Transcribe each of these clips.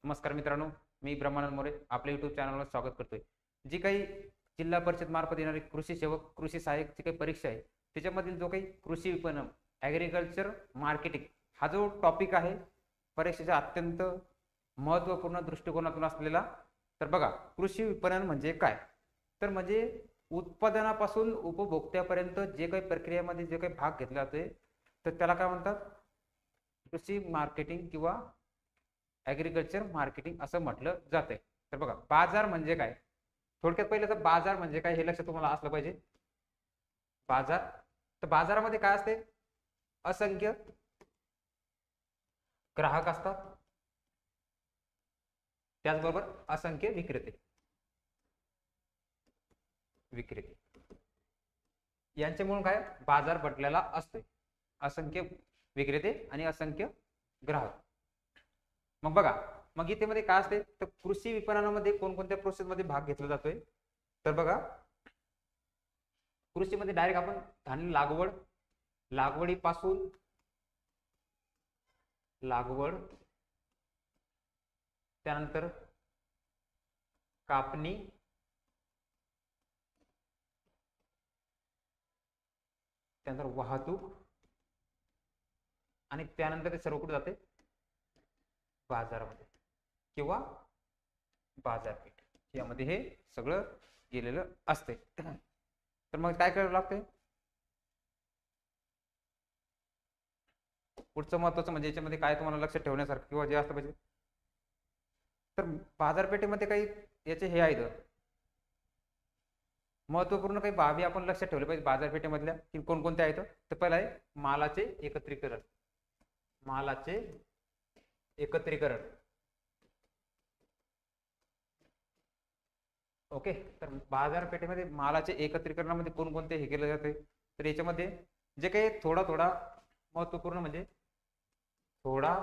नमस्कार मित्रांनो, मी ब्रह्मानंद मोरे आपल्या यूट्यूब चॅनलवर स्वागत करतोय. जी काही जिल्हा परिषद मार्फत येणारी कृषी सेवक कृषी सहाय्यकची काही परीक्षा आहे त्याच्यामधील जो काही कृषी विपणन ॲग्रिकल्चर मार्केटिंग हा जो टॉपिक आहे परीक्षेचा अत्यंत महत्त्वपूर्ण दृष्टिकोनातून असलेला. तर बघा, कृषी विपणन म्हणजे काय? तर म्हणजे उत्पादनापासून उपभोक्त्यापर्यंत जे काही प्रक्रियेमध्ये जे काही भाग घेतला जातोय तर त्याला काय म्हणतात? कृषी मार्केटिंग किंवा ॲग्रिकल्चर मार्केटिंग असं म्हटलं जातंय. तर बघा, बाजार म्हणजे काय? थोडक्यात पहिलं तर बाजार म्हणजे काय हे लक्षात तुम्हाला असलं पाहिजे. बाजार, तर बाजारामध्ये काय असते? असंख्य ग्राहक असतात, त्याचबरोबर असंख्य विक्रेते यांच्यामुळे काय बाजार पडलेला असतोय. असंख्य विक्रेते आणि असंख्य ग्राहक. मग बघा, मग इथे मध्ये काय असते तर कृषी विपणनामध्ये कोणकोणत्या प्रोसेस मध्ये भाग घेतला जातोय? तर बघा, कृषीमध्ये डायरेक्ट आपण धान्य लागवडीपासून लागवड, त्यानंतर कापणी, त्यानंतर वाहतूक आणि त्यानंतर ते सर्व कुठे जाते? बाजारामध्ये किंवा बाजारपेठ यामध्ये हे सगळं गेलेलं असते. तर मग काय करावं लागते? पुढचं महत्वाचं म्हणजे याच्यामध्ये काय तुम्हाला लक्षात ठेवण्यासारखं किंवा जे असतं पाहिजे, तर बाजारपेठेमध्ये काही याचे हे आहेत महत्वपूर्ण काही बाबी आपण लक्षात ठेवले पाहिजे बाजारपेठेमधल्या, की कोणकोणत्या आहेत. तर पहिला आहे मालाचे एकत्रीकरण. ओके, तर बाजारपेठेमध्ये मालाचे एकत्रीकरणामध्ये कोणकोणते हे केले जाते? तर याच्यामध्ये जे काही थोडा थोडा महत्वपूर्ण म्हणजे थोडा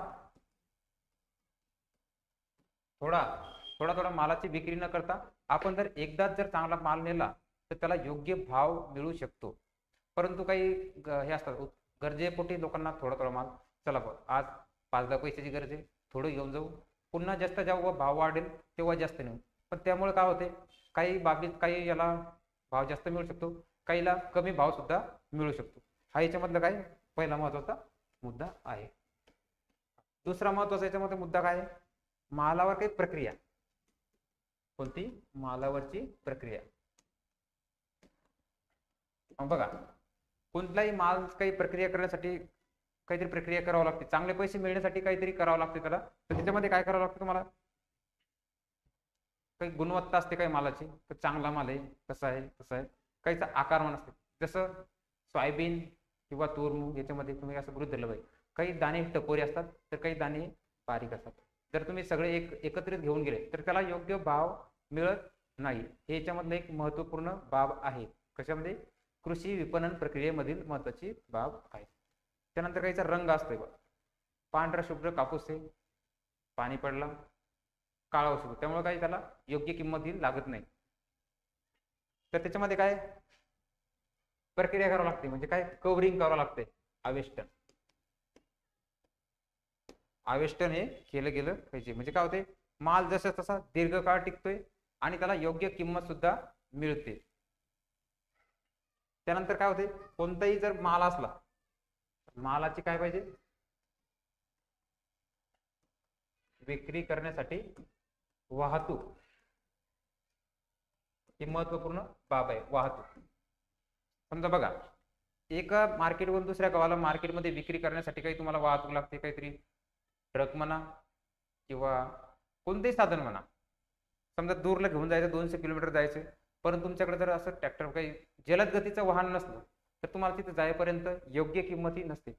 थोडा थोडा थोडा मालाची विक्री न करता आपण जर एकदाच जर चांगला माल नेला तर त्याला योग्य भाव मिळू शकतो. परंतु काही हे असतात गरजेपोटी लोकांना थोडा थोडा माल, चला बघ आज 5-10 पैशाची गरज आहे, थोडं घेऊन जाऊ, पुन्हा जास्त जेव्हा भाव वाढेल तेव्हा जास्त नेऊ. पण त्यामुळे काय होते, काही बाबतीत काही याला भाव जास्त मिळू शकतो, काहीला कमी भाव सुद्धा मिळू शकतो. हा याच्यामधला काय पहिला महत्वाचा मुद्दा आहे. दुसरा महत्वाचा याच्यामध्ये मुद्दा काय आहे? मालावर काही प्रक्रिया. कोणती? मालावरची प्रक्रिया. बघा, कोणताही माल काही प्रक्रिया करण्यासाठी काहीतरी प्रक्रिया करावं लागते, चांगले पैसे मिळण्यासाठी काहीतरी करावं लागते त्याला. तर त्याच्यामध्ये काय करावं लागतं तुम्हाला? काही गुणवत्ता असते काही मालाची, तर चांगला माल आहे, कसा आहे तसा आहे, काहीचा आकारमान असते. जसं सोयाबीन किंवा तूर मूग याच्यामध्ये तुम्ही असं गृहीत धरलं पाहिजे, काही दाणे टपोरी असतात तर काही दाणे बारीक असतात. जर तुम्ही सगळे एकत्रित घेऊन गेले तर त्याला योग्य भाव मिळत नाही. हे याच्यामधलं एक महत्वपूर्ण बाब आहे. कशामध्ये? कृषी विपणन प्रक्रियेमधील महत्वाची बाब आहे. त्यानंतर काहीचा रंग असतोय बघा, पांढरा शुभ्र कापूस आहे, पाणी पडला काळा असतो, त्यामुळे काही त्याला योग्य किंमत लागत नाही. तर त्याच्यामध्ये काय प्रक्रिया करावी लागते, म्हणजे काय कव्हरिंग करावं लागते, आवेष्टन. आवेष्टन हे केलं गेलं पाहिजे, म्हणजे काय होते माल जसा तसा दीर्घकाळ टिकतोय आणि त्याला योग्य किंमत सुद्धा मिळते. त्यानंतर काय होते, कोणताही जर माल असला, मालाची काय पाहिजे? विक्री करण्यासाठी वाहतूक ही महत्वपूर्ण बाब आहे. वाहतूक, समजा बघा, एका मार्केटवरून दुसऱ्या गावाला मार्केटमध्ये विक्री करण्यासाठी काही तुम्हाला वाहतूक लागते, काहीतरी ट्रक म्हणा किंवा कोणतेही साधन म्हणा. समजा दूरला घेऊन जायचं, 200 किलोमीटर जायचं, परंतु तुमच्याकडे जर असं ट्रॅक्टर काही जलद गतीचं वाहन नसलं तर तुम्हाला तिथे जाईपर्यंत योग्य किंमतही नसते.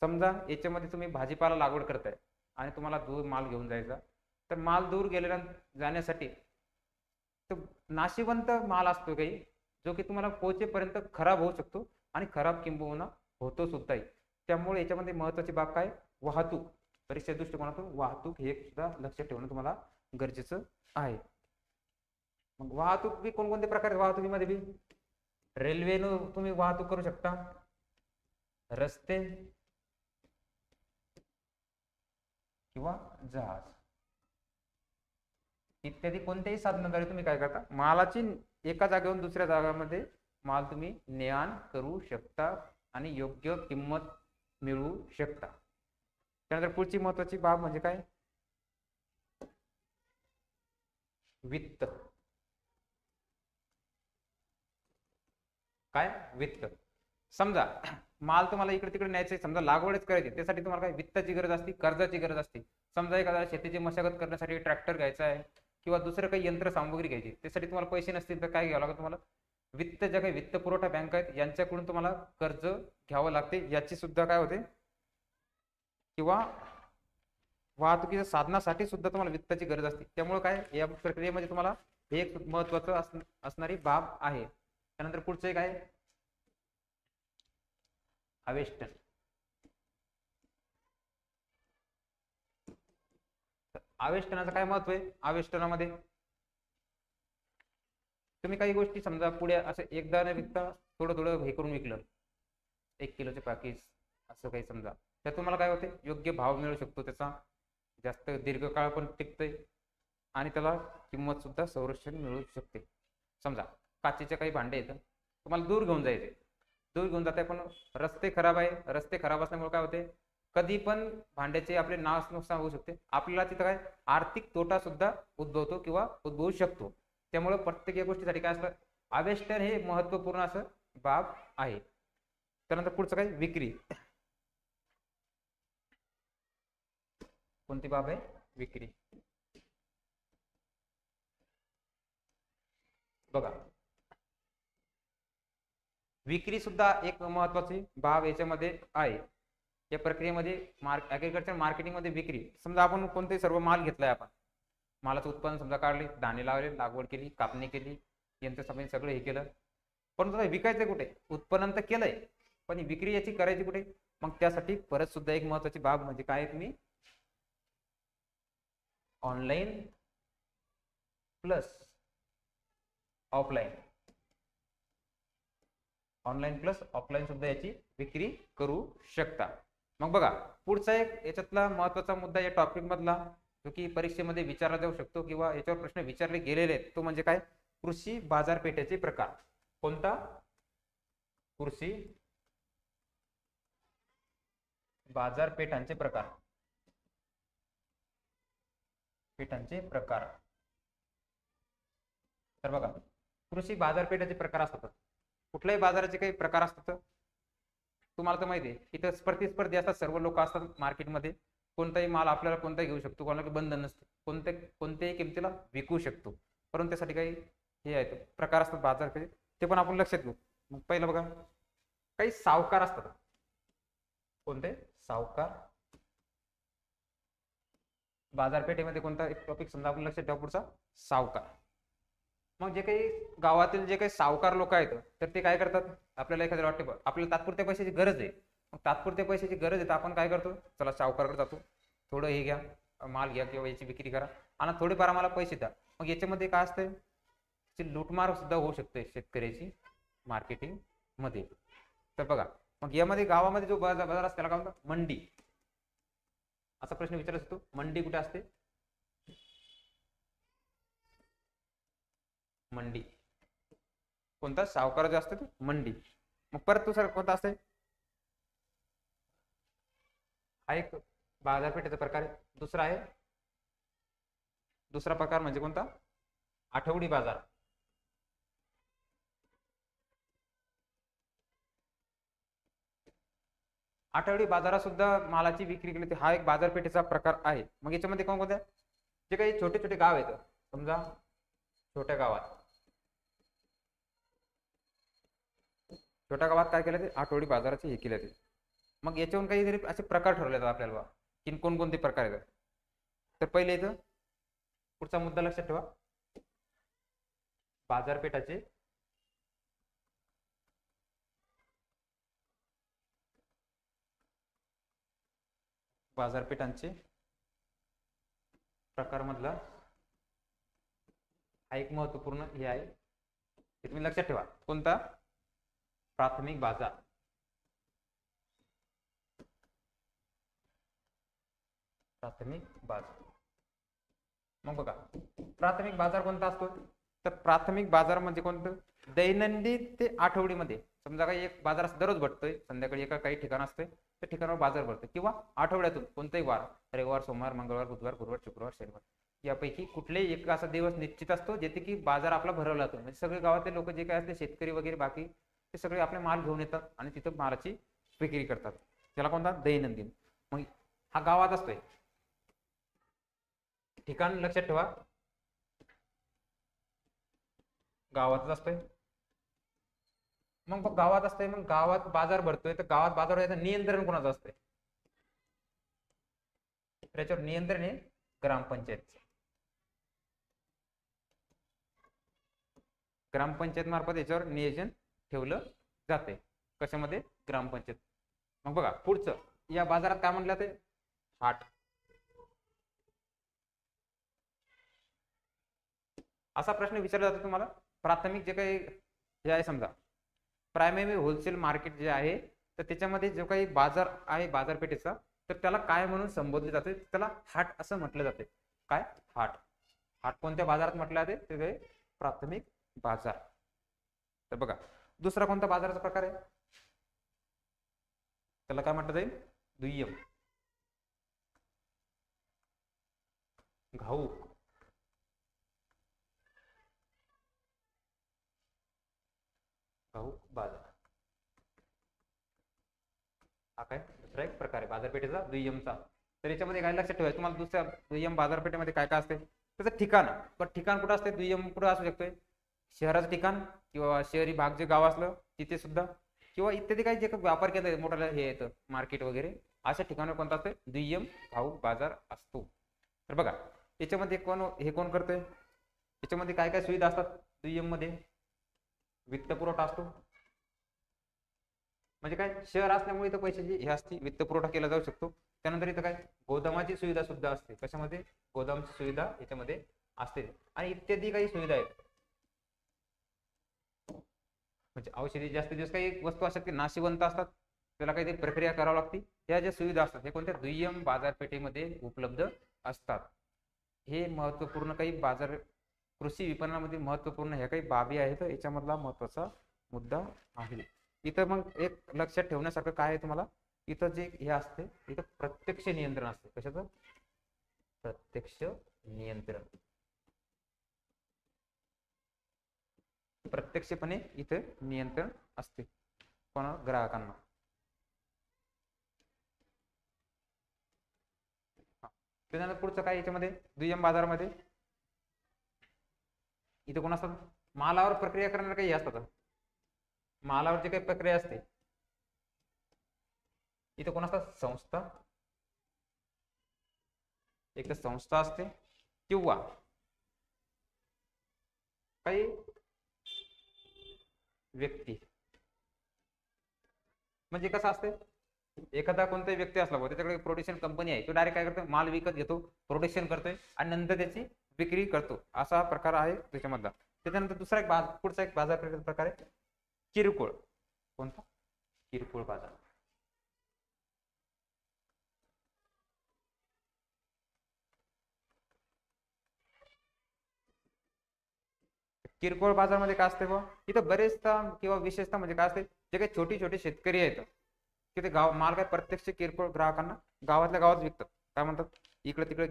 समजा याच्यामध्ये तुम्ही भाजीपाला लागवड करताय आणि तुम्हाला दूर माल घेऊन जायचा, तर माल दूर गेल्यानंतर जाण्यासाठी तो नाशिवंत माल असतो काही, जो की तुम्हाला पोहोचेपर्यंत खराब होऊ शकतो आणि खराब किंबहुना होतो सुद्धा. त्यामुळे याच्यामध्ये महत्वाची बाब काय? वाहतूक. परीक्षा दृष्टिकोनातून वाहतूक हे सुद्धा लक्षात ठेवणं तुम्हाला गरजेचं आहे. मग वाहतूक बी कोणकोणत्या प्रकारे? वाहतुकीमध्ये बी रेल्वेनं तुम्ही वाहतूक करू शकता, रस्ते किंवा जहाज. इत्यादी कोणत्याही साधनाद्वारे तुम्ही काय करता, मालाची एका जागेवरून दुसऱ्या जागामध्ये माल तुम्ही ने आण करू शकता आणि योग्य किंमत मिळवू शकता. त्यानंतर पुढची महत्वाची बाब म्हणजे काय, वित्त. काय, वित्त. समजा माल तुम्हाला इकडे तिकडे न्यायचे, समजा लागवडच करायची, त्यासाठी तुम्हाला काय वित्ताची गरज असते, कर्जाची गरज असते. समजा एखाद्या शेतीची मशागत करण्यासाठी ट्रॅक्टर घ्यायचा आहे किंवा दुसरं काही यंत्र सामुग्री घ्यायची, त्यासाठी तुम्हाला पैसे नसतील तर काय घ्यावं लागेल तुम्हाला, वित्त, ज्या काही वित्त पुरवठा बँक आहेत यांच्याकडून तुम्हाला कर्ज घ्यावं लागते, याची सुद्धा काय होते, किंवा वाहतुकीच्या साधनासाठी सुद्धा तुम्हाला वित्ताची गरज असते. त्यामुळे काय, या प्रक्रियेमध्ये तुम्हाला एक महत्वाचं असणारी बाब आहे. त्यानंतर पुढचं एक आहे आवेष्टन. आवेष्टनाचं काय महत्व आहे, आवेष्टनामध्ये तुम्ही काही गोष्टी समजा पुढे असं एकदा न विकता थोडं थोडं हे करून विकलं, 1 किलोचे पॅकेज असं काही समजा, तर तुम्हाला काय होते, योग्य भाव मिळू शकतो, त्याचा जास्त दीर्घकाळ पण टिकतंय आणि त्याला किंमत सुद्धा संरक्षण मिळू शकते. समजा काचेचे काही भांडे येतं, तुम्हाला दूर घेऊन जायचे, दूर घेऊन जाते पण रस्ते खराब आहे, रस्ते खराब असल्यामुळे काय होते, कधी पण भांड्याचे आपले नाश नुकसान होऊ शकते, आपल्याला तिथं काय आर्थिक तोटा सुद्धा उद्भवतो किंवा उद्भवू शकतो. त्यामुळे प्रत्येक या गोष्टीसाठी काय असतं, आवेष्टन हे महत्वपूर्ण असं बाब आहे. त्यानंतर पुढचं काय, विक्री. कोणती बाब आहे, विक्री. बघा, विक्री सुद्धा एक महत्वाची बाब याच्यामध्ये आहे. या प्रक्रियेमध्ये ऍग्रिकल्चर मार्केटिंग मध्ये विक्री, समजा आपण कोणते सर्व माल घेतलाय, आपण मालाचं उत्पन्न समजा काढले, दाणे लावले, लागवड केली, कापणी केली, यंत्र सामग्री सगळं हे केलं, पण तुला विकायचं कुठे, उत्पन्न तर केलंय पण विक्री याची करायची कुठे, मग त्यासाठी परत सुद्धा एक महत्वाची बाब म्हणजे काय, तुम्ही online plus offline, online plus offline सुद्धा याची विक्री करू शकता. मग बघा, पुढचा एक याच्यातला महत्वाचा मुद्दा या टॉपिक मधला, जो की परीक्षेमध्ये विचारला जाऊ शकतो किंवा याच्यावर प्रश्न विचारले गेलेले आहेत, तो म्हणजे काय, कृषी बाजारपेठेचे प्रकार. कोणता, कृषी बाजारपेठांचे प्रकार, पेठांचे प्रकार. तर बघा, कृषी बाजारपेठेचे प्रकार असतात, कुठल्याही बाजाराचे काही प्रकार असतात, तुम्हाला तर माहिती आहे, इथं प्रतिस्पर्धी असतात, सर्व लोक असतात मार्केटमध्ये, कोणताही माल आपल्याला कोणताही घेऊ शकतो, कोणाला बंधन नसते, कोणत्याही किमतीला विकू शकतो, परंतु त्यासाठी काही हे आहेत प्रकार असतात बाजारपेठे, ते पण आपण लक्षात घेऊ. मग पहिलं बघा, काही सावकार असतात. कोणते, सावकार. बाजारपेठेमध्ये कोणता एक टॉपिक समजा आपण लक्षात ठेवा, पुढचा सावकार. मग जे काही गावातील जे काही सावकार लोक आहेत, तर ते काय करतात, आपल्याला एखाद्या वाटते आपल्याला तात्पुरत्या पैशाची गरज आहे, मग तात्पुरत्या पैशाची गरज आहे तर आपण काय करतो, चला सावकारकडे जातो, थोडं हे घ्या, माल घ्या किंवा याची विक्री करा आणि थोडेफार आम्हाला पैसे द्या. मग याच्यामध्ये काय असतं, लूटमार सुद्धा होऊ शकते शेतकऱ्याची मार्केटिंग मध्ये. तर बघा, मग यामध्ये गावामध्ये जो बाजार असतो त्याला काय म्हणतात, मंडी. असा प्रश्न विचारला असतो, मंडी कुठे असते, मंडी. कोणता, सावकार जे असते मंडी. मग परत दुसरा कोणता असते, हा एक बाजारपेठेचा प्रकार आहे. दुसरा आहे, दुसरा प्रकार म्हणजे कोणता, आठवडी बाजार. आठवडी बाजारात सुद्धा मालाची विक्री केली, हा एक बाजारपेठेचा प्रकार आहे. मग याच्यामध्ये कोणत्या, जे काही छोटे छोटे गाव आहेत, समजा छोट्या गावात, छोट्या गावात काय केलं ते, आठवडी बाजाराचे हे केले ते. मग याच्यावरून काहीतरी असे प्रकार ठरवले जातात आपल्याला, की कोणकोणते प्रकार आहेत. तर पहिले इथं पुढचा मुद्दा लक्षात ठेवा, बाजारपेठाचे बाजारपेठांचे प्रकार मधला हा एक महत्वपूर्ण हे आहे, हे तुम्ही लक्षात ठेवा. कोणता, प्राथमिक बाजार. प्राथमिक बाजार. मग बघा, प्राथमिक बाजार कोणता असतो? तर प्राथमिक बाजार म्हणजे कोणतं? दैनंदिन ते आठवडीमध्ये, समजा काही एक बाजार दररोज भरतोय, संध्याकाळी एका काही ठिकाण असतोय, त्या ठिकाणावर बाजार भरतोय, किंवा आठवड्यातून कोणताही वार, रविवार, सोमवार, मंगळवार, बुधवार, गुरुवार, शुक्रवार, शनिवार, यापैकी कुठलेही एक असा दिवस निश्चित असतो जेथे की बाजार आपला भरवला जातो. म्हणजे सगळे गावातले लोक जे काय असते, शेतकरी वगैरे बाकी, ते सगळे आपले माल घेऊन येतात आणि तिथं मालाची विक्री करतात. त्याला कोणता? दैनंदिन. मग हा गावात असतोय. ठिकाण लक्षात ठेवा, गावातच असतोय. मग गावात असतंय, मग गावात बाजार भरतोय, तर गावात बाजार याचं नियंत्रण कोणाचं असतंय? त्याच्यावर नियंत्रण आहे ग्रामपंचायतचं. ग्रामपंचायत मार्फत याच्यावर नियोजन ठेवलं जाते. कशामध्ये? ग्रामपंचायत. मग बघा पुढचं, या बाजारात काय म्हणलं ते? हाट. असा प्रश्न विचारला जातो तुम्हाला. प्राथमिक जे काही जे आहे, समजा प्रायमरी होलसेल मार्केट जे आहे, तर त्याच्यामध्ये जो काही बाजार आहे बाजारपेठेचा, तर त्याला काय म्हणून संबोधले जाते? त्याला हाट असं म्हटलं जाते. काय? हाट. हाट कोणत्या बाजारात म्हटलं जाते? ते प्राथमिक बाजार. तर बघा दुसरा कोणता बाजाराचा प्रकार आहे? त्याला काय म्हटलं जाईल? दुय्यम. घाऊक. घाऊक बाजार हा काय दुसरा एक प्रकार आहे बाजारपेठेचा, दुय्यमचा. तर याच्यामध्ये काय लक्षात ठेवायचं तुम्हाला? दुसऱ्या दुय्यम बाजारपेठेमध्ये काय काय असते? त्याचं ठिकाण. पण ठिकाण कुठं असते? दुय्यम कुठं असू शकतोय? शहराचं ठिकाण, किंवा शहरी भाग जे गाव असलं तिथे सुद्धा, किंवा इत्यादी काही जे काही व्यापार केंद्र मोठ्याला हे येतं मार्केट वगैरे, अशा ठिकाणी कोणता असतो? दुय्यम घाऊक बाजार असतो. तर बघा याच्यामध्ये कोण करतोय? याच्यामध्ये काय काय सुविधा असतात? दुय्यम मध्ये वित्त पुरवठा असतो. म्हणजे काय? शहर असल्यामुळे इथं पैशाची हे असते, वित्त पुरवठा केला जाऊ शकतो. त्यानंतर इथं काय? गोदामाची सुविधा सुद्धा असते. कशामध्ये? गोदामची सुविधा याच्यामध्ये असते. आणि इत्यादी काही सुविधा आहेत. म्हणजे औषधी जास्तीत जास्त काही वस्तू असतात की नाशिवंत असतात, त्याला काहीतरी प्रक्रिया करावी लागते, त्या ज्या सुविधा असतात हे कोणत्या? दुय्यम बाजारपेठेमध्ये उपलब्ध असतात. हे महत्वपूर्ण काही बाजार कृषी विपणनामध्ये महत्वपूर्ण ह्या काही बाबी आहेत, याच्यामधला महत्वाचा मुद्दा आहे. इथं मग एक लक्षात ठेवण्यासारखं काय आहे तुम्हाला? इथं जे हे असते, इथं प्रत्यक्ष नियंत्रण असते. कशाचं? प्रत्यक्ष नियंत्रण. प्रत्यक्षपणे इथे नियंत्रण असते कोणा? ग्राहकांना. त्यानंतर पुढचं काय याच्यामध्ये? दुय्यम बाजारामध्ये इथे कोण असतात? मालावर प्रक्रिया करणारे काही असतात. मालावर जे काही प्रक्रिया असते इथे कोण असतात? संस्था. एक तर संस्था असते, किंवा काही व्यक्ती. म्हणजे कसं असते? एखादा कोणताही व्यक्ती असला बघ, त्याच्याकडे प्रोडक्शन कंपनी आहे, तो डायरेक्ट काय करतो? माल विकत घेतो, प्रोडक्शन करतोय आणि नंतर त्याची विक्री करतो. असा प्रकार आहे त्याच्यामधला. त्याच्यानंतर दुसरा एक पुढचा एक बाजारपेठेचा प्रकार आहे किरकोळ. कोणता? किरकोळ बाजार. किरकोळ बाजारमध्ये काय असते बघ, इथं बरेचदा किंवा विशेषतः म्हणजे काय असते, जे काही छोटे छोटे शेतकरी आहेत की ते माल काय प्रत्यक्ष किरकोळ ग्राहकांना गावातल्या गावात विकतात. काय म्हणतात? इकडे तिकडे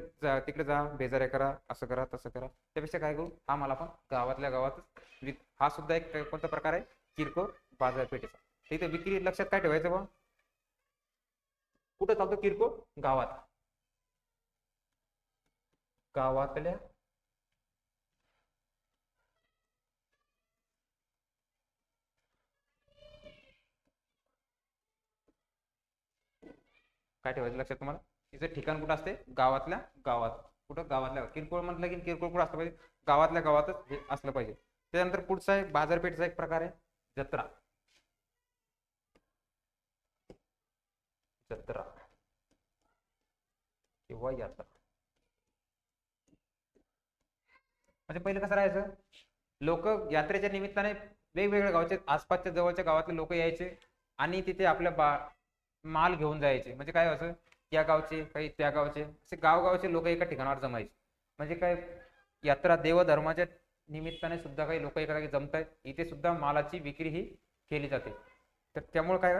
तिकडे जा, बेजाऱ्या करा, असं करा, तसं करा. त्यापेक्षा काय करू, हा मला आपण गावातल्या गावातच हा सुद्धा एक कोणता प्रकार आहे? किरकोळ बाजारपेठेचा. इथे विक्री लक्षात काय ठेवायचं बघ, कुठं चालतो किरकोळ? गावात. गावातल्या काय ठेवायचं लक्षात तुम्हाला? तिचं ठिकाण कुठं असते? गावातल्या गावात. कुठं? गावातल्या. किरकोळ म्हटलं की किरकोळ कुठं असलं पाहिजे? गावातल्या गावातच हे असलं पाहिजे. त्यानंतर पुढचा एक बाजारपेठचा एक प्रकार आहे जत्रा. जत्रा किंवा यात्रा. म्हणजे पहिलं कसं राहायचं? लोक यात्रेच्या निमित्ताने वेगवेगळ्या गावचे, आसपासच्या जवळच्या गावातले लोक यायचे आणि तिथे आपल्या माल घेऊन जायचे. म्हणजे काय व्हायचं? या गावचे काही, त्या गावचे, असे गावगावचे लोक एका ठिकाणावर जमायचे. म्हणजे काय? यात्रा देवधर्माच्या निमित्ताने सुद्धा काही लोक एका जमत आहेत, इथे सुद्धा मालाची विक्री ही केली जाते. तर त्यामुळे काय,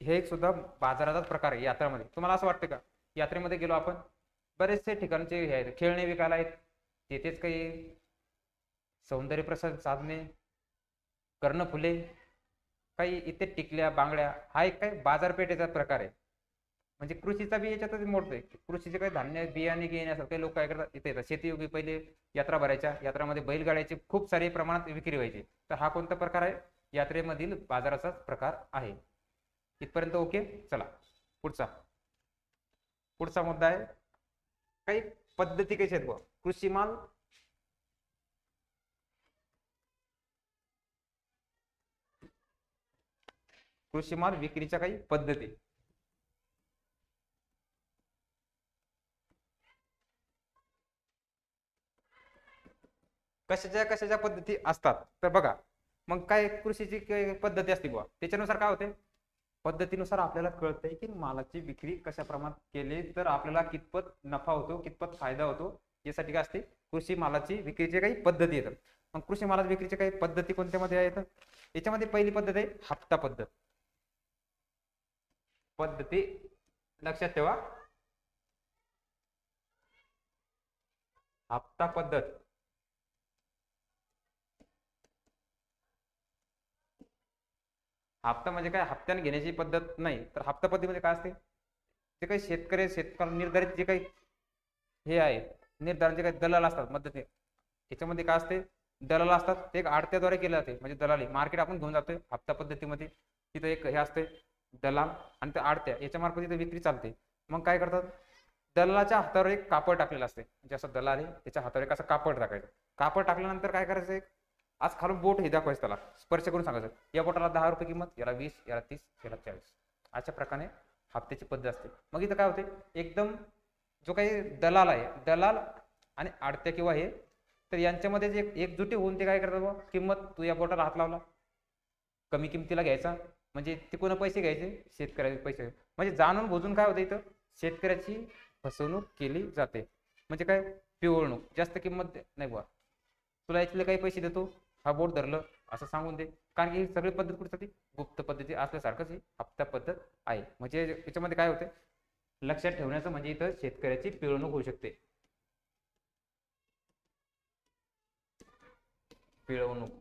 हे एक सुद्धा बाजाराचाच प्रकार आहे यात्रेमध्ये. तुम्हाला असं वाटतं का, यात्रेमध्ये गेलो आपण, बरेचसे ठिकाणचे हे आहेत, खेळणे विकायला आहेत, तेथेच काही सौंदर्य प्रसाद साधने, कर्णफुले, काही इथे टिकल्या बांगड्या, हा एक काही बाजारपेठेचा प्रकार आहे. म्हणजे कृषीचा बी याच्यातच मोडतोय. कृषीचे काही धान्य बियाणे घेण्यासाठी काही लोक काय करतात, इथे येतात. शेतीयोगी पहिले यात्रा भरायच्या, यात्रामध्ये बैलगाड्याची खूप सारी प्रमाणात विक्री व्हायची. तर हा कोणता प्रकार आहे, यात्रेमधील बाजाराचाच प्रकार आहे. इथपर्यंत ओके. चला पुढचा पुढचा मुद्दा आहे, काही पद्धती कशा आहेत बुवा कृषी माल विक्रीच्या काही पद्धती. कशाच्या कशाच्या पद्धती असतात तर बघा, मग काय कृषीची काही पद्धती असते बुवा, त्याच्यानुसार काय होते, पद्धतीनुसार आपल्याला कळतंय की मालाची विक्री कशा प्रमाणात केली तर आपल्याला कितपत नफा होतो, कितपत फायदा होतो. यासाठी काय असते, कृषी मालाची विक्रीचे काही पद्धती येतात. मग कृषी मालाची विक्रीचे काही पद्धती कोणत्या मध्ये आहेत, याच्यामध्ये पहिली पद्धत आहे हप्ता पद्धत. पद्धती लक्षात ठेवा, हप्ता पद्धत. हप्ता म्हणजे काय, हप्त्याने घेण्याची पद्धत नाही, तर हप्ता पद्धतीमध्ये काय असते, जे काही शेतकरी निर्धारित जे काही हे आहे, निर्धारित जे काही दलाल असतात मध्यते, याच्यामध्ये काय असते, दलाल असतात, ते एक आडत्याद्वारे केले जाते. म्हणजे दलाली मार्केट आपण घेऊन जातोय हप्ता पद्धतीमध्ये, तिथं एक हे असते दलाल आणि त्या आडत्या याच्यामार्फत तिथे विक्री चालते. मग काय करतात, दलालाच्या हातावर एक कापड टाकलेलं असते, म्हणजे असं दलाल आहे त्याच्या हातावर एक असं कापड टाकायचं. कापड टाकल्यानंतर काय करायचं, आज खालून बोट हे दाखवायचं, त्याला स्पर्श करून सांगायचं, या बोटाला 10 रुपये किंमत, याला 20, याला 30, याला 40. अशा प्रकारे हप्त्याची पद्धत असते. मग इथं काय होते, एकदम जो काही दलाल आहे, दलाल आणि आडत्या किंवा हे, तर यांच्यामध्ये जे एकजुटी होऊन ते काय करतात, किंमत तू या बोटाला हात लावला, कमी किमतीला घ्यायचा, म्हणजे तिकडून पैसे घ्यायचे, शेतकऱ्याचे पैसे. म्हणजे जाणून बुजून काय होतं, इथं शेतकऱ्याची फसवणूक केली जाते. म्हणजे काय, पिवळणूक, जास्त किंमत नाही बुवा, तुला यातले काही पैसे देतो, हा बोट धरलं असं सांगून दे. कारण की ही सगळी पद्धत कुठे, गुप्त पद्धती असल्यासारखंच ही हप्ता पद्धत आहे. म्हणजे याच्यामध्ये काय होते, लक्षात ठेवण्याचं म्हणजे इथं शेतकऱ्याची पिळवणूक होऊ शकते. पिळवणूक,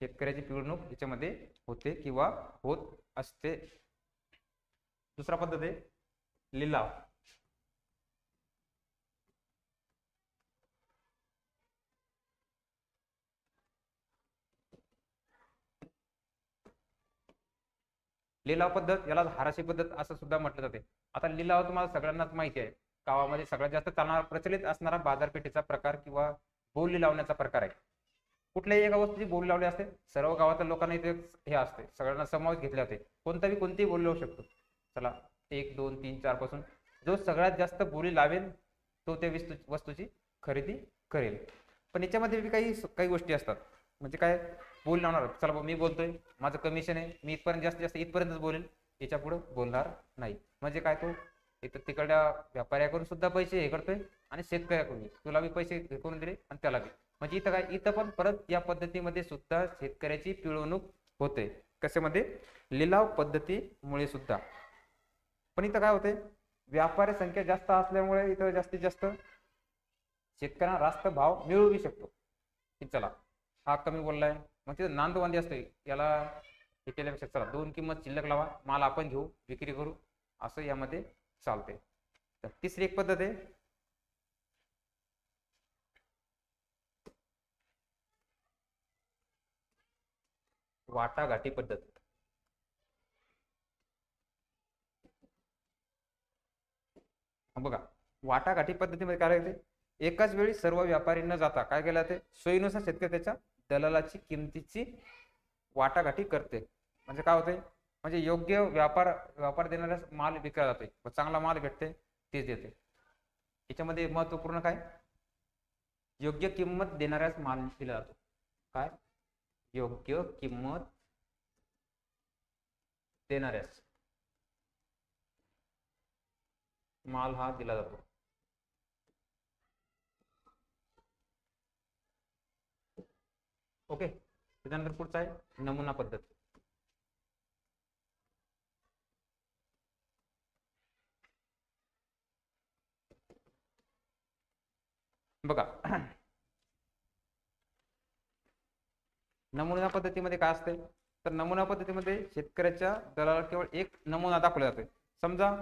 शेतकऱ्याची पिळवणूक याच्यामध्ये होते किंवा होत असते. दुसरा पद्धत आहे लिलाव. लिलाव पद्धत, याला हाराशी पद्धत असं सुद्धा म्हटलं जाते. आता लिलाव तुम्हाला सगळ्यांनाच माहिती आहे, गावामध्ये सगळ्यात जास्त चालणारा प्रचलित असणारा बाजारपेठेचा प्रकार किंवा बोली लावण्याचा प्रकार आहे. कुठल्याही एका वस्तूची बोली लावली असते, सर्व गावातील लोकांना इथे हे असते, सगळ्यांना समावेश घेतले जाते, कोणतीही बोली लावू शकतो. चला 1, 2, 3, 4 पासून जो सगळ्यात जास्त बोली लावेल तो त्या वस्तूची खरेदी करेल. पण याच्यामध्ये काही काही गोष्टी असतात. म्हणजे काय, बोल लावणार, चला मी बोलतोय, माझं कमिशन आहे, मी इथपर्यंत जास्तीत जास्त इथपर्यंतच बोलेल, याच्या पुढे बोलणार नाही. म्हणजे काय, तो इथं तिकडल्या व्यापाऱ्याकडून सुद्धा पैसे हे करतोय आणि शेतकऱ्याकडून, तुला मी पैसे हे करून दिले आणि त्याला बी. म्हणजे इथं काय, इथं पण परत या पद्धतीमध्ये सुद्धा शेतकऱ्याची पिळवणूक होते. कशामध्ये, लिलाव पद्धतीमुळे सुद्धा. पण इथं काय होते, व्यापारी संख्या जास्त असल्यामुळे इथं जास्तीत जास्त शेतकऱ्यांना रास्त भाव मिळू शकतो. की चला हा कमी बोललाय, मग तिथं नांदवांदी असते, याला हे केल्यापेक्षा चला 2 किंमत शिल्लक लावा, माल आपण घेऊ, विक्री करू, असं यामध्ये चालते. तर तिसरी एक पद्धत आहे वाटाघाटी पद्धत. बघा, वाटाघाटी पद्धतीमध्ये काय राहते, एकाच वेळी सर्व व्यापारी न जाता काय केलं जाते, सोयीनुसार शेतकरी त्याच्या दलालाची किमतीची वाटाघाटी करते. म्हणजे काय होते, म्हणजे योग्य व्यापार व्यापार देणाऱ्या माल विकला जातोय, चांगला माल भेटते तेच देते. याच्यामध्ये महत्वपूर्ण काय, योग्य किंमत देणाऱ्याच माल दिला जातो. काय, योग्य किंमत देणाऱ्यास माल हा दिला जातो. ओके, त्याच्यानंतर पुढचा आहे नमुना पद्धत. बघा, नमुना पद्धतीमध्ये काय असते, तर नमुना पद्धतीमध्ये शेतकऱ्याच्या दलाला केवळ एक नमुना दाखवला जातोय. समजा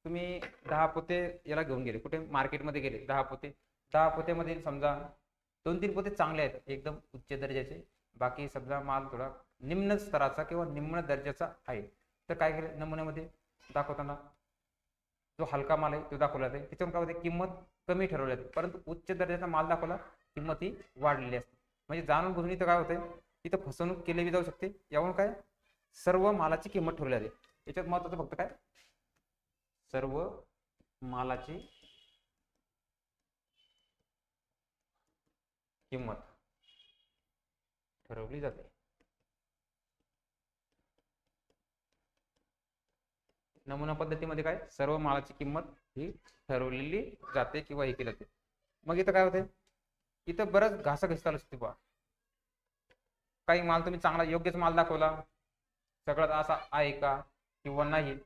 तुम्ही 10 पोते याला घेऊन गेले, कुठे मार्केटमध्ये गेले, 10 पोते, 10 पोत्यामध्ये समजा 2-3 पोते चांगले आहेत एकदम उच्च दर्जाचे, बाकी समजा माल थोडा निम्न स्तराचा किंवा निम्न दर्जाचा आहे. तर काय केलं नमुन्यामध्ये दाखवताना, जो हलका माल आहे तो दाखवला जाते, त्याच्यावर काय होते किंमत कमी ठरवली जाते, परंतु उच्च दर्जाचा माल दाखवला किंमत ही वाढलेली असते. म्हणजे जाणून बुजून इथं काय होतंय, इथं फसवणूक केली जाऊ शकते. यावरून काय सर्व मालाची किंमत ठरवली जाते. याच्यात महत्वाचं फक्त काय, सर्व मालाची किंमत ठरवली जाते. नमुना पद्धतीमध्ये काय सर्व मालाची किंमत ही ठरवलेली जाते किंवा हे केली जाते. मग इथं काय होते, इथं बरंच घासाघीस चालू असते बा. काही माल तुम्ही चांगला योग्यच माल दाखवला, सगळं असा आहे का किंवा नाही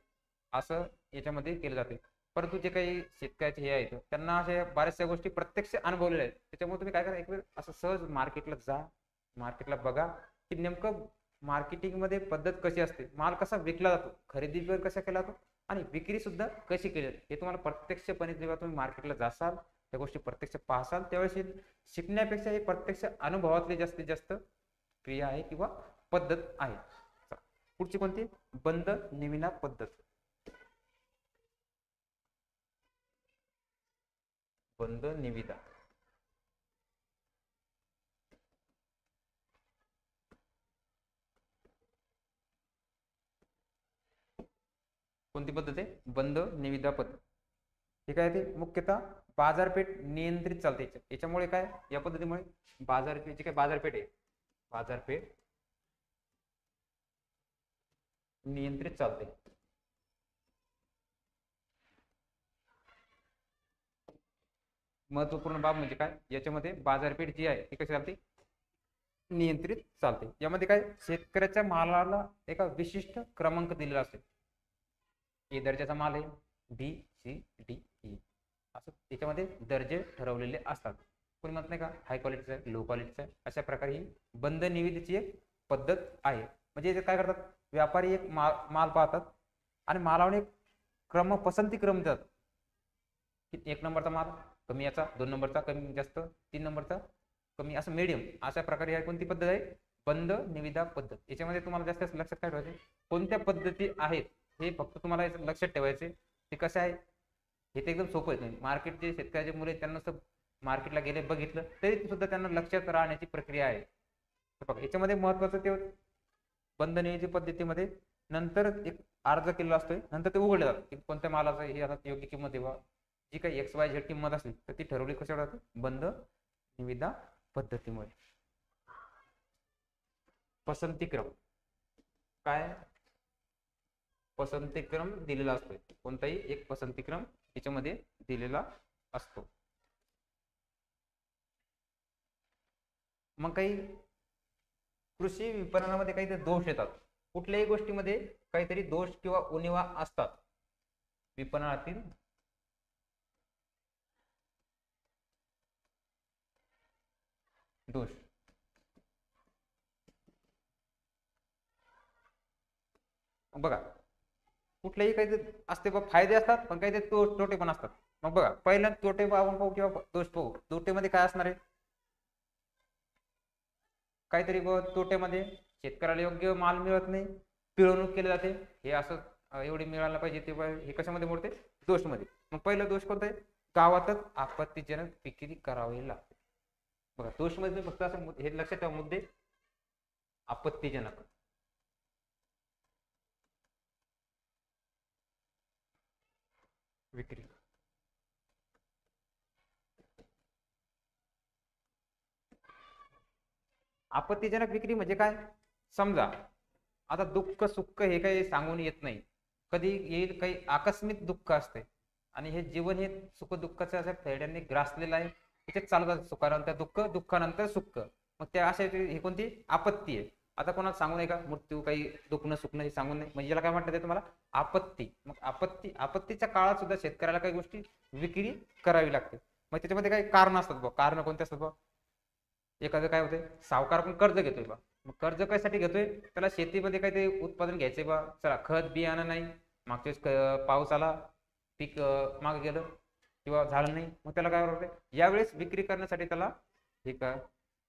असं याच्यामध्ये केलं जाते. परंतु जे काही शेतकऱ्याचे हे आहेत त्यांना अशा बऱ्याचशा गोष्टी प्रत्यक्ष अनुभवलेल्या आहेत. त्याच्यामुळे तुम्ही काय करा, एक वेळ असं सहज मार्केटला जा, मार्केटला बघा की नेमकं मार्केटिंग मध्ये पद्धत कशी असते, माल कसा विकला जातो, खरेदी कसा केला जातो आणि विक्री सुद्धा कशी केली जाते, हे तुम्हाला प्रत्यक्षपणे जेव्हा तुम्ही मार्केटला जासाल, त्या गोष्टी प्रत्यक्ष पाहसाल, त्यावेळेस शिकण्यापेक्षा हे प्रत्यक्ष अनुभवातली जास्तीत जास्त क्रिया आहे किंवा पद्धत आहे. पुढची कोणती, बंद निविदा पद्धत. बंद निविदा कोणती पद्धत आहे, बंद निविदा पद्धत. हे काय ते मुख्यतः बाजारपेठ नियंत्रित चालते. याच्यामुळे काय, या पद्धतीमुळे बाजारपेठची काय बाजारपेठ आहे, बाजारपेठ नियंत्रित चालते. महत्वपूर्ण बाब म्हणजे काय, याच्यामध्ये बाजारपेठ जी आहे ती कशी चालते, नियंत्रित चालते. यामध्ये काय शेतकऱ्याच्या मालाला एका विशिष्ट क्रमांक दिलेला असते. ए दर्जाचा माल आहे, बी सी डी ई असं त्याच्यामध्ये दर्जे ठरवलेले असतात. कोणी म्हणत नाही का हाय क्वालिटीचा आहे, लो क्वालिटीचा आहे, अशा प्रकारे ही बंद निविदेची एक पद्धत आहे. म्हणजे काय करतात, व्यापारी एक माल पाहतात आणि मालावर एक पसंती क्रम देतात. 1 नंबरचा माल कमी, याचा 2 नंबरचा कमी जास्त, 3 नंबरचा कमी, असं मिडियम, अशा प्रकारे ही कोणती पद्धत आहे, बंद निविदा पद्धत. याच्यामध्ये तुम्हाला जास्त लक्षात काय ठेवायचे, कोणत्या पद्धती आहेत हे फक्त तुम्हाला लक्षात ठेवायचे. ते कसं आहे, हे तर एकदम सोपं आहे. मार्केटचे शेतकऱ्याचे मुले त्यांना मार्केटला गेले बघितलं तरी सुद्धा त्यांना लक्षात राहण्याची प्रक्रिया आहे. बघा याच्यामध्ये महत्वाचं ते बंद निविदा पद्धतीमध्ये नंतर एक अर्ज केलेला असतोय, नंतर ते उघडले जातात की कोणत्या मालाचं हे आता योग्य किंमत देवा, जी काही XYZ किंमत असली तर ती ठरवली कशावर जाते, बंद निविदा पद्धतीमुळे. पसंतीक्रम काय, पसंतीक्रम दिलेला असतोय, कोणताही एक पसंतीक्रम याच्यामध्ये दिलेला असतो. मग काही कृषी विपणनामध्ये काहीतरी दोष येतात, कुठल्याही गोष्टीमध्ये काहीतरी दोष किंवा उणिवा असतात. विपणनातील दोष, बघा कुठलेही काहीतरी असते बघ, फायदे असतात पण काहीतरी तोटे पण असतात. मग बघा पहिला तोटे पाहू किंवा दोष पाहू. तोटेमध्ये काय असणार आहे, काहीतरी तोट्यामध्ये शेतकऱ्याला योग्य माल मिळत नाही, पिळवणूक केली जाते, हे असं एवढे मिळायला पाहिजे तेव्हा, हे कशामध्ये मोडते, दोष मध्ये. मग पहिलं दोष कोणता आहे, गावातच आपत्तीजनक विक्री करावी लागते. बघा दोष मध्ये फक्त असं हे लक्षात ठेवा मुद्दे, आपत्तीजनक विक्री. आपत्तीजनक विक्री म्हणजे काय, समजा आता दुःख सुख हे काही सांगून येत नाही, कधी येईल, काही आकस्मिक दुःख असते आणि हे जीवन हे सुख दुःखाच्या अशा फेड्यांनी ग्रासलेलं आहे. त्याच्यात चालत सुखानंतर दुःख, दुःखानंतर सुख. मग त्या अशा हे कोणती आपत्ती आहे. आता कोणाला सांगू नये का मृत्यू काही दुखणं सुखणं हे सांगू नये, म्हणजे याला काय म्हणतात ते तुम्हाला आपत्ती. मग आपत्तीच्या काळात सुद्धा शेतकऱ्याला काही गोष्टी विक्री करावी लागते. मग त्याच्यामध्ये काही कारण असतात बघ. कारण कोणते असतात बघ. एखादं काय होतंय, सावकार पण कर्ज घेतोय बा. मग कर्ज कशासाठी घेतोय, त्याला शेतीमध्ये काहीतरी उत्पादन घ्यायचंय बा. चला खत बियाणं नाही, मागच्या वेळेस पाऊस आला, पीक मागे गेलं किंवा झालं नाही, मग त्याला काय होतंय, यावेळेस विक्री करण्यासाठी त्याला हे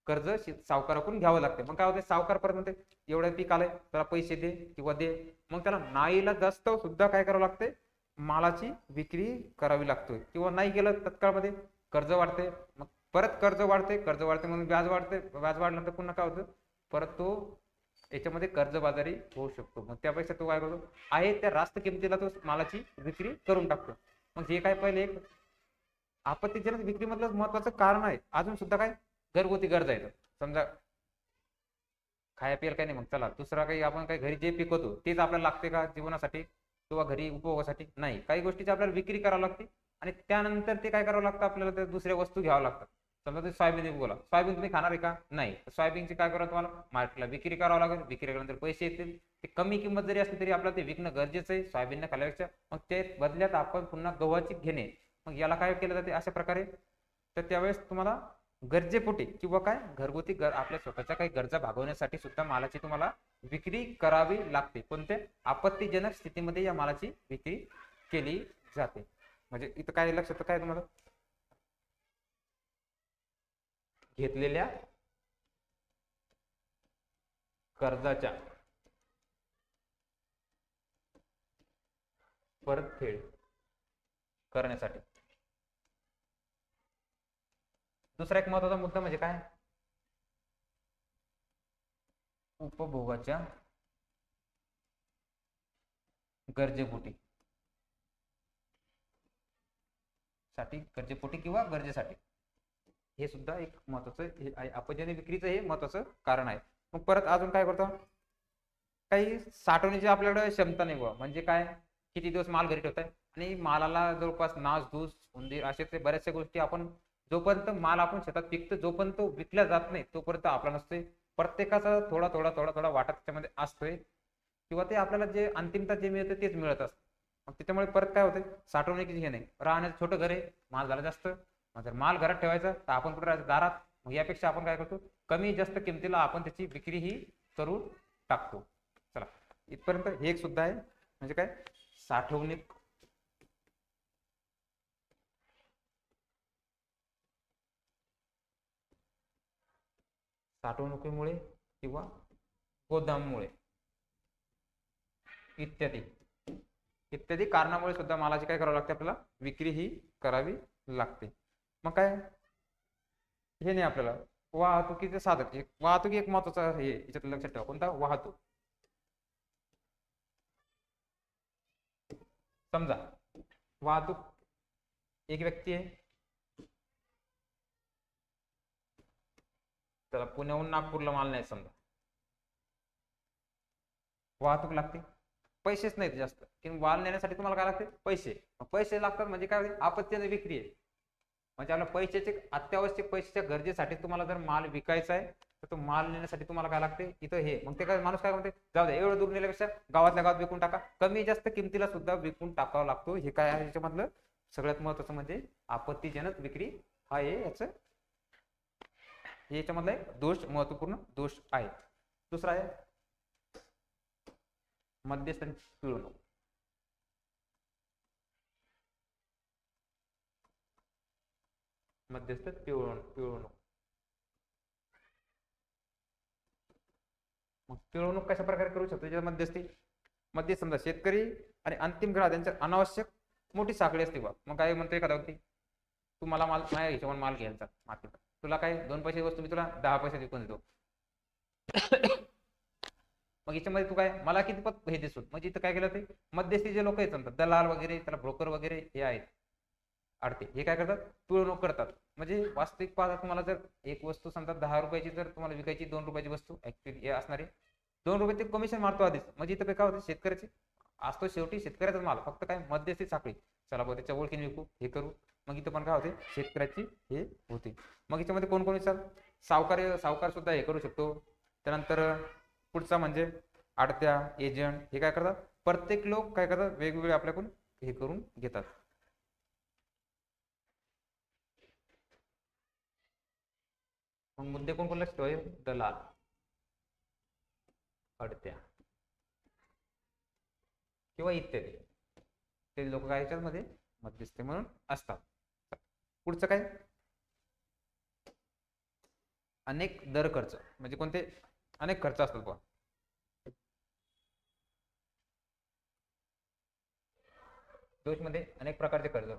कर्ज सावकाराकडून घ्यावं लागते. मग काय होते, सावकार परत म्हणते एवढं पीक आलंय त्याला पैसे दे किंवा दे. मग त्याला नाईला जास्त सुद्धा काय करावं लागते, मालाची विक्री करावी लागते. किंवा नाही गेलं तत्काळमध्ये कर्ज वाढते. मग परत कर्ज वाढते म्हणून व्याज वाढते. व्याज वाढल्यानंतर पुन्हा काय होतं, परत तो याच्यामध्ये कर्जबाजारी होऊ शकतो. मग त्यापेक्षा तो काय करतो, आहे त्या रास्त किमतीला तो मालाची विक्री करून टाकतो. मग हे काय पहिले एक आपत्तीजनक विक्री मधलं महत्वाचं कारण आहे. अजून सुद्धा काय घरगुती गरजा आहेत. समजा खाया पियाला काही नाही, मग चला दुसरा काही आपण काही घरी जे पिकवतो तेच आपल्याला लागते का जीवनासाठी किंवा घरी उपभोगासाठी नाही. काही गोष्टीची आपल्याला विक्री करावी लागते आणि त्यानंतर ते काय करावं लागतं, आपल्याला त्या दुसऱ्या वस्तू घ्याव्या लागतात. समजा ते सोयाबीन बोला, सोयाबीन तुम्ही खाणार आहे का नाही, सोयाबीनची काय करावं तुम्हाला मार्केटला विक्री करावं लागेल. विक्री केल्यानंतर पैसे येतील. ते कमी किंमत जरी असली तरी आपल्याला ते विकणं गरजेचं आहे सोयाबीन खाल्यापेक्षा. मग ते बदल्यात आपण पुन्हा गव्हाची घेणे. मग याला काय केलं जाते अशा प्रकारे. तर त्यावेळेस तुम्हाला गरजेपोटी किंवा काय घरगुती आपल्या स्वतःच्या काही गरजा भागवण्यासाठी सुद्धा मालाची तुम्हाला विक्री करावी लागते. कोणत्या आपत्तीजनक स्थितीमध्ये या मालाची विक्री केली जाते. म्हणजे इथं काय लक्षात काय तुम्हाला, घेतलेल्या कर्जाच्या परतफेड करण्यासाठी. दुसरा एक महत्वाचा मुद्दा म्हणजे काय, उपभोगाच्या गरजेपोटी गरजेपोटी किंवा गरजेसाठी. हे सुद्धा एक महत्वाचं आपत्तीजनक विक्रीचं हे महत्वाचं कारण आहे. मग परत अजून काय करतो, काही साठवण्याची आपल्याकडे क्षमता नाही बघा. म्हणजे काय, किती दिवस माल घरी ठेवताय आणि मालाला जवळपास नास धूस उंदीर असे ते बऱ्याचशा गोष्टी आपण जोपर्यंत माल आपण शेतात पिकतो जोपर्यंत विकला जात नाही तोपर्यंत आपला नसतोय. प्रत्येकाचा थोडा थोडा थोडा थोडा वाटा त्याच्यामध्ये असतोय किंवा ते आपल्याला जे अंतिमता जे मिळतं तेच मिळत असतं. मग त्याच्यामुळे परत काय होतं, साठवण्याची हे नाही. राहण्याचं छोटं घर आहे, माल झाला जास्त, मग जर माल घरात ठेवायचा तर आपण कुठे राहायचं दारात. मग यापेक्षा आपण काय करतो, कमी जास्त किमतीला आपण त्याची विक्री ही करून टाकतो. चला इथपर्यंत हे एक सुद्धा आहे. म्हणजे काय, साठवणूक साठवणुकीमुळे किंवा गोदाममुळे इत्यादी इत्यादी कारणामुळे सुद्धा मालाची काय करावी लागते, आपल्याला विक्री ही करावी लागते. मग काय हे नाही आपल्याला वाहतुकीचे साधन. वाहतूक एक महत्वाचा हे याच्यात लक्षात ठेवा. कोणता, वाहतूक. समजा वाहतूक एक व्यक्ती आहे, त्याला पुण्याहून नागपूरला माल नाही, समजा वाहतूक लागते, पैसेच नाहीत जास्त की माल नेण्यासाठी तुम्हाला काय लागते, पैसे. पैसे लागतात म्हणजे काय होते, आपत्तीने विक्री आहे. म्हणजे आपल्या पैशाचे अत्यावश्यक पैशाच्या गरजेसाठी तुम्हाला जर माल विकायचा आहे तर तो माल नेण्यासाठी तुम्हाला काय लागते इथं हे. मग ते काय माणूस काय म्हणते, जाऊ दे एवढं दूर नेल्यापेक्षा गावातल्या गावात विकून टाका. कमी जास्त किमतीला सुद्धा विकून टाकावा लागतो. हे काय आहे याच्यामधलं सगळ्यात महत्वाचं म्हणजे आपत्तीजनक विक्री हा आहे याचं याच्यामधला एक दोष, महत्वपूर्ण दोष आहे. दुसरा आहे मध्यस्थांची पिळवणूक. मध्यस्थ पिळवणूक. मग पिळवणूक कशा प्रकारे करू शकतो त्याच्या मध्यस्थी मध्ये, समजा शेतकरी आणि अंतिम ग्राहक यांच्या अनावश्यक मोठी साखळी असते बा. मग काय म्हणतो एखादा व्यक्ती, तू मला माल माझ्या हिशोबाने माल घ्यायचा मार्केट, तुला काय 2 पैसे वस्तू मी तुला 10 पैसे विकून देतो. मग याच्यामध्ये तू काय मला किती पत हे देतो. म्हणजे इथं काय केलं, ते मध्यस्थी जे लोक आहेत समजा दलाल वगैरे, त्याला ब्रोकर वगैरे हे आहेत आडते, हे काय करतात, पिळवणूक करतात. म्हणजे वास्तविक पाहता तुम्हाला जर एक वस्तू समजा 10 रुपयाची जर तुम्हाला विकायची, 2 रुपयाची वस्तू ऍक्च्युअली हे असणारी 2 रुपये ते कमिशन मारतो आधीच. म्हणजे इथं काय होते, शेतकऱ्याचे असतो शेवटी शेतकऱ्याचा माल, फक्त काय मध्यस्थी साखळी, चला भाऊ त्याच्या ओळखीने विकू हे करू. मग इथं पण काय होते, शेतकऱ्याची हे होते. मग याच्यामध्ये कोण कोण विचार, सावकार सुद्धा हे करू शकतो. त्यानंतर पुढचा म्हणजे आडत्या, एजंट, हे काय करतात, प्रत्येक लोक काय करतात, वेगवेगळे आपल्याकडून हे करून घेतात. मग मुद्दे कोण कोण लक्षात ठेवायचे, दलाल, अडत्या किंवा इत्यादी, ते लोक काय याच्यामध्ये मध्यस्थी म्हणून असतात. पुढचं काय, अनेक दर खर्च, म्हणजे कोणते अनेक खर्च असतात बघा. दोष मध्ये अनेक प्रकारचे कर्ज.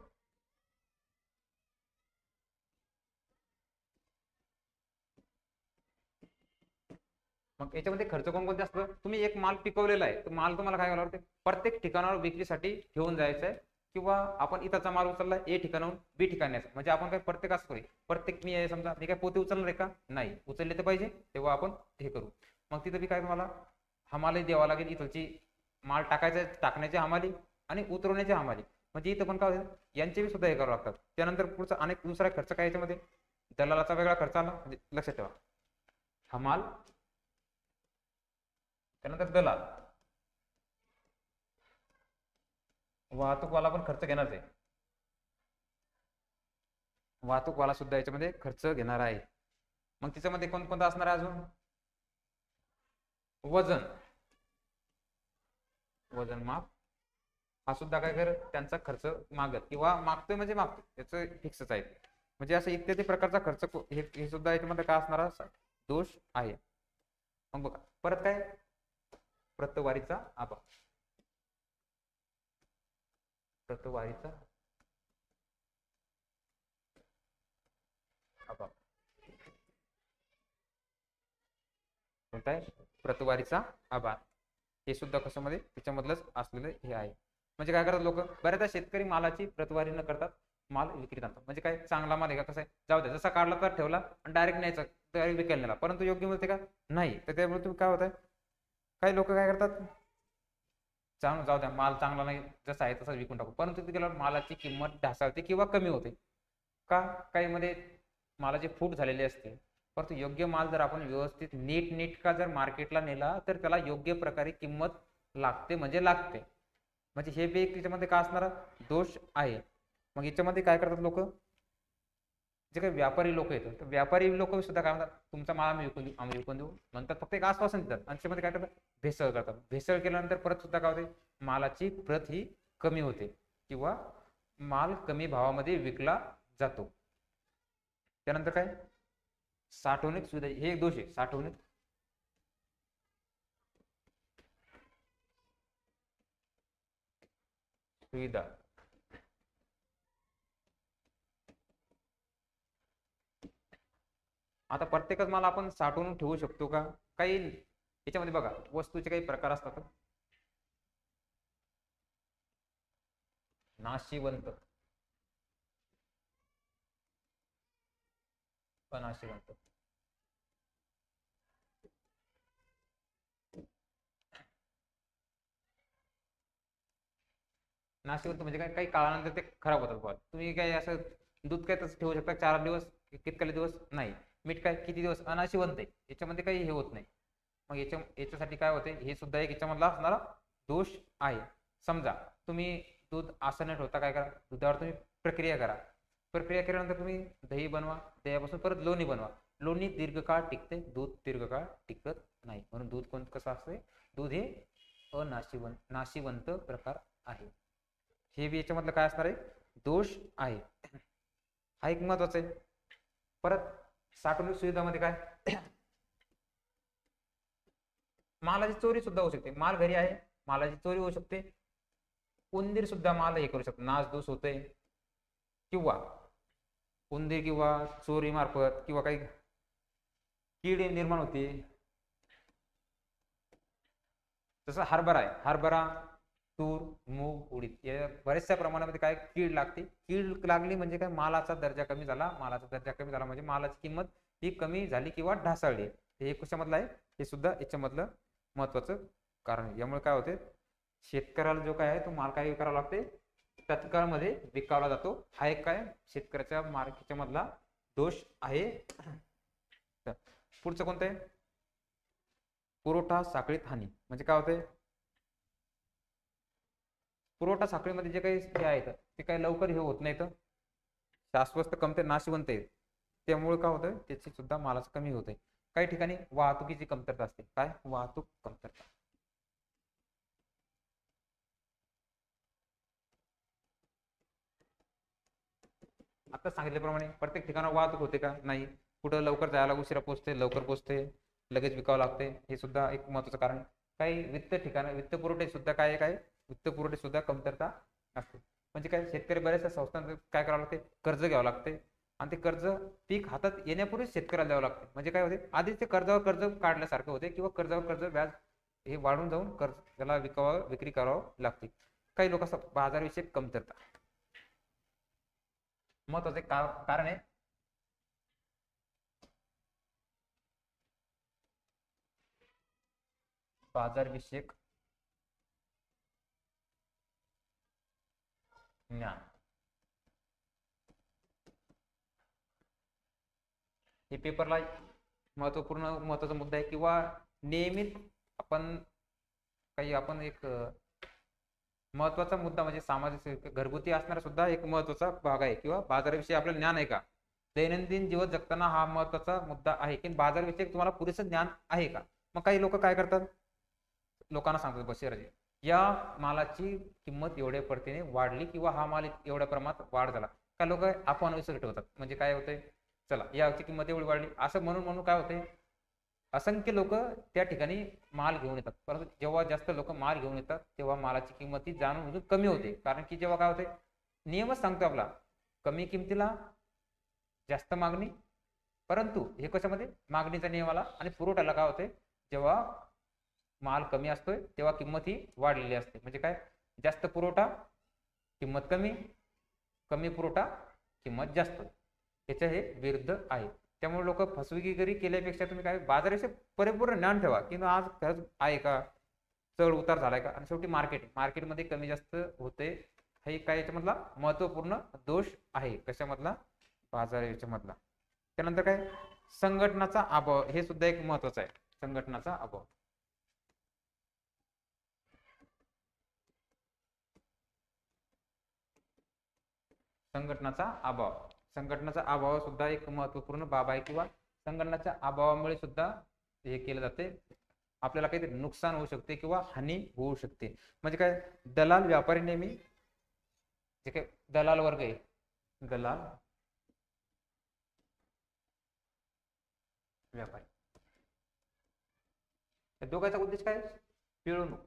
मग याच्यामध्ये खर्च कोणकोणते असतात, तुम्ही एक माल पिकवलेला आहे, तर माल तुम्हाला काय करावं लागते, प्रत्येक ठिकाणावर विक्रीसाठी घेऊन जायचं आहे, किंवा आपण इथाचा माल उचलला ए ठिकाणाहून बी ठिकाणी, म्हणजे आपण काय प्रत्येक असतो, प्रत्येक मी आहे समजा, मी काय पोते उचलणार आहे का, नाही, उचलले तर पाहिजे तेव्हा आपण हे करू. मग तिथं बी काय तुम्हाला हमाली द्यावा लागेल, इथलची माल टाकण्याची हमाली आणि उतरवण्याची हमाली, म्हणजे इथं पण काय होतं, यांचे बी सुद्धा हे करावं लागतात. त्यानंतर पुढचा अनेक दुसरा खर्च काय याच्यामध्ये, दलालाचा वेगळा खर्च आला, म्हणजे लक्षात ठेवा, हमाल, त्यानंतर दलाल, वाहतूकवाला पण खर्च घेणारच आहे, वाहतूकवाला सुद्धा याच्यामध्ये खर्च घेणार आहे. मग त्याच्यामध्ये कोणकोणता असणार आहे अजून, वजन, वजन माप, हा सुद्धा काय कर त्यांचा खर्च मागत किंवा मागतोय म्हणजे मागतोय याचं फिक्सच आहे, म्हणजे असं इत्यादी प्रकारचा खर्च हे सुद्धा याच्यामध्ये काय असणारा दोष आहे. मग बघा परत काय, प्रतवारीचा अभाव, प्रतवारीचा अभाव कोणता आहे, प्रतवारीचा अभाव, हे सुद्धा कशामध्ये त्याच्यामधलंच असलेलं हे आहे. म्हणजे काय करतात लोक, बऱ्याचदा शेतकरी मालाची प्रतवारी न करतात माल विक्रीत आणतात, म्हणजे काय चांगला माल आहे का, कसं आहे, जाऊ द्या, जसा काढला तर ठेवला आणि डायरेक्ट न्यायचा, डायरेक्ट विकायला नेला, परंतु योग्य मिळते का, नाही, तर त्यामुळे तुम्ही काय होत आहे, काही लोक काय करतात, जाऊ द्या माल चांगला नाही, जसा आहे तसा विकून टाकू, परंतु तिला मालाची किंमत ढासळते किंवा कमी होते, का काही मध्ये मालाची फूट झालेली असते. परंतु योग्य माल जर आपण व्यवस्थित नीट का जर मार्केटला नेला तर त्याला योग्य प्रकारे किंमत लागते, म्हणजे लागते, म्हणजे हे बी एक त्याच्यामध्ये काय असणारा दोष आहे. मग याच्यामध्ये काय करतात लोक, जे काही व्यापारी लोक येतात, तर व्यापारी लोक सुद्धा काय म्हणतात, तुमचा माल आम्ही विकून देऊ म्हणतात, फक्त एक आश्वासन देतात, आणि त्याच्यामध्ये काय करतात, भेसळ करतात, भेसळ केल्यानंतर परत सुद्धा काय होते, मालाची प्रत ही कमी होते किंवा माल कमी भावामध्ये विकला जातो. त्यानंतर काय, साठवणूक सुविधा, हे एक दोष आहे, साठवणूक सुविधा, आता प्रत्येकच माल आपण साठवून ठेवू शकतो का, काही याच्यामध्ये बघा वस्तूचे काही प्रकार असतात, नाशिवंत, अनाशिवंत, नाशिवंत म्हणजे काय, काही काळानंतर ते खराब होतात बघा, तुम्ही काय असं दूध काय तसं ठेवू शकता 4 दिवस, कितकाले दिवस नाही, मीठ काय किती दिवस, अनाशिवंत आहे, याच्यामध्ये काही हे होत नाही. मग याच्यासाठी काय होते, हे सुद्धा एक याच्यामधला असणारा दोष आहे. समजा तुम्ही दूध असं न ठेवता काय करा, दुधावर तुम्ही प्रक्रिया करा, प्रक्रिया केल्यानंतर तुम्ही दही बनवा, दह्यापासून परत लोणी बनवा, लोणी दीर्घकाळ टिकते, दूध दीर्घकाळ टिकत नाही, म्हणून दूध कसं असते, दूध हे नाशिवंत प्रकार आहे, हे बी याच्यामधलं काय असणार आहे, दोष आहे, हा एक महत्वाचा आहे. परत साठवणूक सुविधामध्ये काय, मालाची चोरी सुद्धा होऊ शकते, माल घरी आहे, मालाची चोरी होऊ शकते, उंदीर सुद्धा माल हे करू शकतो, नासधूस होते, किंवा उंदीर किंवा चोरी मार्फत किंवा काही कीड निर्माण होते. जसं हरभरा आहे, हरभरा, तूर, मूग, उडीद या बऱ्याचशा प्रमाणामध्ये काय कीड लागते, कीड लागली म्हणजे काय, मालाचा दर्जा कमी झाला, मालाचा दर्जा कमी झाला म्हणजे मालाची किंमत ही कमी झाली किंवा ढासळली, हे कशामधलं आहे, हे सुद्धा याच्यामधलं महत्वाचं कारण आहे. यामुळे काय होते, शेतकऱ्याला जो काय आहे तो माल काय करावा लागते, तत्काळ मध्ये विकावला जातो, हा एक काय शेतकऱ्याच्या मार्केटच्या मधला दोष आहे. तर पुढचं कोणतं आहे? पुरवठा साखळीत हानी. म्हणजे काय होतंय? पुरवठा साखळीमध्ये जे काही हे आहेत ते काही लवकर हे होत नाहीत, शाश्वत कमते नाशवंत आहेत. त्यामुळे काय होतं, त्याची सुद्धा मालाचं कमी होते. काही ठिकाणी वाहतुकीची कमतरता असते. काय? वाहतूक कमतरता. आता सांगितल्याप्रमाणे प्रत्येक ठिकाणी वाहतूक होते का? नाही. कुठं लवकर जायला उशिरा पोहोचते, लवकर पोहोचते, लगेच विकावं लागते. हे सुद्धा एक महत्वाचं कारण. काही वित्त ठिकाण, वित्त पुरवठे सुद्धा काय वित्त पुरवठे सुद्धा कमतरता असते. म्हणजे काय, शेतकरी बऱ्याचशा संस्थांचं काय करावं लागते, कर्ज घ्यावं लागते. आणि ते कर्ज पीक हातात येण्यापूर्वीच शेतकऱ्याला द्यावं लागते. म्हणजे काय होते, आधीच ते कर्जावर कर्ज काढल्यासारखं होते, किंवा कर्जावर कर्ज व्याज हे वाढून जाऊन कर्ज त्याला विक्री करावं लागते. काही लोक बाजारविषयक कमतरता महत्वाचे कारण आहे. बाजारविषयक ज्ञान हे पेपरला महत्वाचा मुद्दा आहे. किंवा नियमित आपण एक महत्वाचा मुद्दा म्हणजे सामाजिक घरगुती असणारा सुद्धा एक महत्वाचा भाग आहे. किंवा बाजाराविषयी आपलं ज्ञान आहे का? दैनंदिन जीवन जगताना हा महत्वाचा मुद्दा आहे की बाजारविषयी तुम्हाला पुरेसं ज्ञान आहे का? मग काही लोक काय करतात, लोकांना सांगतात बस राजे, या मालाची किंमत एवढ्या पटीने वाढली किंवा हा माल एवढ्या प्रमाणात वाढ झाला. काय लोक अफवा विसर ठेवतात. म्हणजे काय होतंय, चला याची किंमत एवढी वाढली असं म्हणून काय होते, असंख्य लोक त्या ठिकाणी माल घेऊन येतात. परंतु जेव्हा जास्त लोक माल घेऊन येतात तेव्हा मालाची किंमत ही जाणून कमी होते. कारण की जेव्हा काय होते, नियमच सांगतो आपला, कमी किमतीला जास्त मागणी. परंतु हे कशामध्ये, मागणीचा नियम आला आणि पुरवठ्याला काय होते, जेव्हा माल कमी असतोय तेव्हा किंमत ही वाढलेली असते. म्हणजे काय, जास्त पुरवठा किंमत कमी, कमी पुरवठा किंमत जास्त, याच्या हे विरुद्ध आहे. त्यामुळे लोक फसवेगिरी केल्यापेक्षा तुम्ही काय, बाजाराविषयी परिपूर्ण ज्ञान ठेवा की आज खरंच आहे का, चढ उतार झालाय का. आणि शेवटी मार्केटमध्ये कमी जास्त होते, हे काय याच्यामधला महत्वपूर्ण दोष आहे. कशामधला? बाजार मधला. त्यानंतर काय, संघटनाचा अभाव हे सुद्धा एक महत्वाचं आहे. संघटनाचा अभाव, संघटनाचा अभाव सुद्धा एक महत्वपूर्ण बाब आहे. किंवा संघटनाच्या अभावामुळे सुद्धा हे केलं जाते, आपल्याला काहीतरी नुकसान होऊ शकते किंवा हानी होऊ शकते. म्हणजे काय, दलाल व्यापारी नेहमी जे काही दलाल वर्ग आहे, दलाल व्यापारी, या दोघांचा उद्देश काय, पिळवणूक.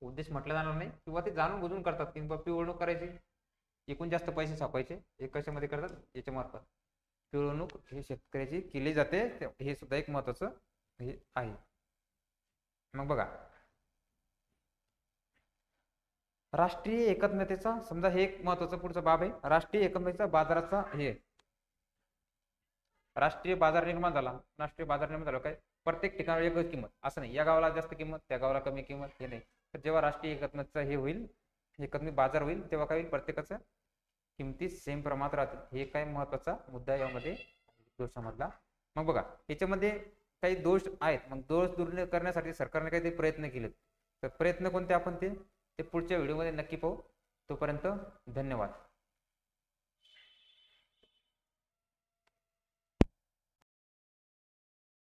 उद्देश म्हटलं जाणार नाही, किंवा ते जाणून बुजून करतात की पिळवणूक करायची, एकूण जास्त पैसे छापायचे. एक कशामध्ये करतात, याच्या मार्फत पिळवणूक हे शेतकऱ्याची केली जाते. हे सुद्धा एक महत्वाचं हे आहे. मग बघा, राष्ट्रीय एकात्मतेचा, समजा हे एक महत्वाचं पुढचा बाब आहे. राष्ट्रीय एकात्मतेचा बाजाराचा हे राष्ट्रीय बाजार निर्माण झाला. राष्ट्रीय बाजार निर्माण झाला काय, प्रत्येक ठिकाणी एकच किंमत असं नाही, या गावाला जास्त किंमत, त्या गावाला कमी किंमत, हे नाही. तर जेव्हा राष्ट्रीय एकात्मतेचा हे होईल, एकात्मिक बाजार होईल, तेव्हा काय होईल, प्रत्येकाचं किमती सेम प्रमाणात राहतील. हे काय महत्वाचा मुद्दा यामध्ये दोषामधला. मग बघा, याच्यामध्ये काही दोष आहेत. मग दोष दूर करण्यासाठी सरकारने काहीतरी प्रयत्न केलेत. तर प्रयत्न कोणते आपण ते पुढच्या व्हिडिओमध्ये नक्की पाहू. तोपर्यंत धन्यवाद.